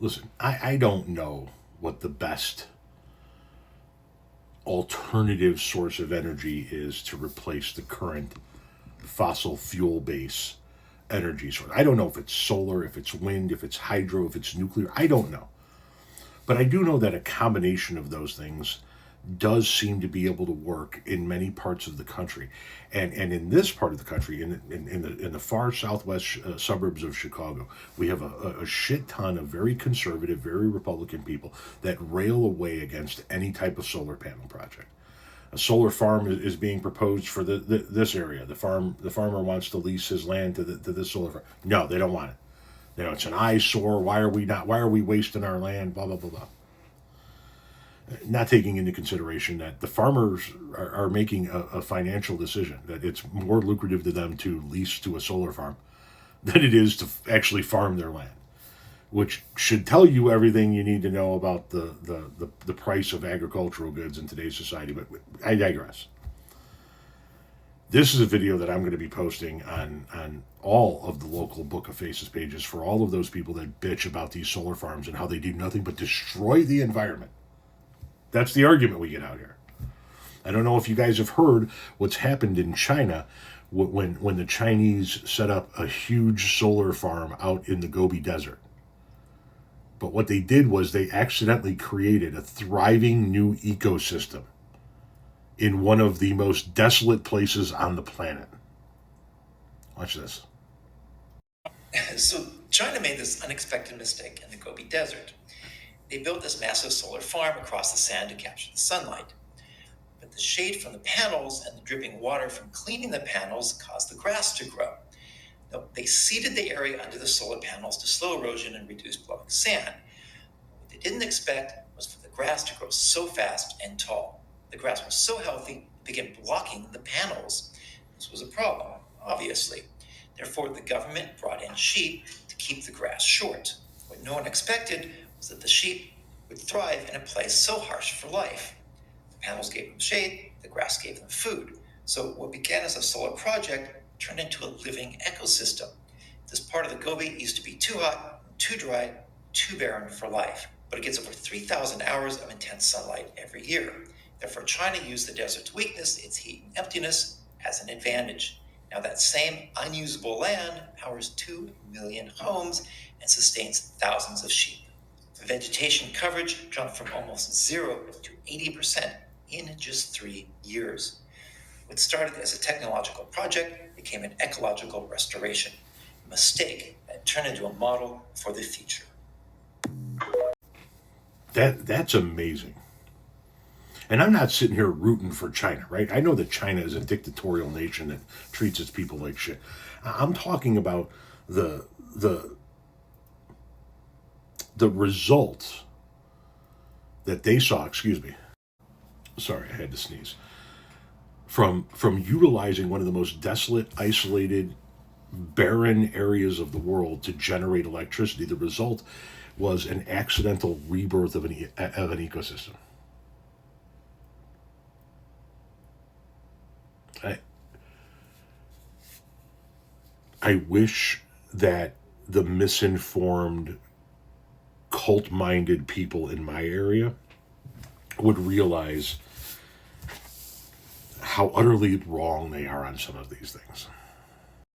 Listen, I don't know what the best alternative source of energy is to replace the current fossil fuel base energy source. I don't know if it's solar, if it's wind, if it's hydro, if it's nuclear. I don't know. But I do know that a combination of those things does seem to be able to work in many parts of the country, and in this part of the country, in the far southwest suburbs of Chicago, we have a shit ton of very conservative, very Republican people that rail away against any type of solar panel project. A solar farm is being proposed for this area. The farmer wants to lease his land to this solar farm. No, they don't want it. You know, it's an eyesore. Why are we wasting our land? Blah blah blah blah. Not taking into consideration that the farmers are making a financial decision, that it's more lucrative to them to lease to a solar farm than it is to actually farm their land, which should tell you everything you need to know about the price of agricultural goods in today's society. But I digress. This is a video that I'm going to be posting on all of the local Book of Faces pages for all of those people that bitch about these solar farms and how they do nothing but destroy the environment. That's the argument we get out here. I don't know if you guys have heard what's happened in China when the Chinese set up a huge solar farm out in the Gobi Desert. But what they did was they accidentally created a thriving new ecosystem in one of the most desolate places on the planet. Watch this. So China made this unexpected mistake in the Gobi Desert. They built this massive solar farm across the sand to capture the sunlight. But the shade from the panels and the dripping water from cleaning the panels caused the grass to grow. Now, they seeded the area under the solar panels to slow erosion and reduce blowing sand. What they didn't expect was for the grass to grow so fast and tall. The grass was so healthy, it began blocking the panels. This was a problem, obviously. Therefore, the government brought in sheep to keep the grass short. What no one expected was that the sheep would thrive in a place so harsh for life. The panels gave them shade, the grass gave them food. So what began as a solar project turned into a living ecosystem. This part of the Gobi used to be too hot, too dry, too barren for life. But it gets over 3,000 hours of intense sunlight every year. Therefore, China used the desert's weakness, its heat and emptiness, as an advantage. Now that same unusable land powers 2 million homes and sustains thousands of sheep. The vegetation coverage jumped from almost 0 to 80% in just 3 years. What started as a technological project became an ecological restoration, a mistake that turned into a model for the future. That's amazing. And I'm not sitting here rooting for China, right? I know that China is a dictatorial nation that treats its people like shit. I'm talking about the result that they saw, excuse me. Sorry, I had to sneeze. From utilizing one of the most desolate, isolated, barren areas of the world to generate electricity, the result was an accidental rebirth of an ecosystem. I wish that the misinformed, cult-minded people in my area would realize how utterly wrong they are on some of these things.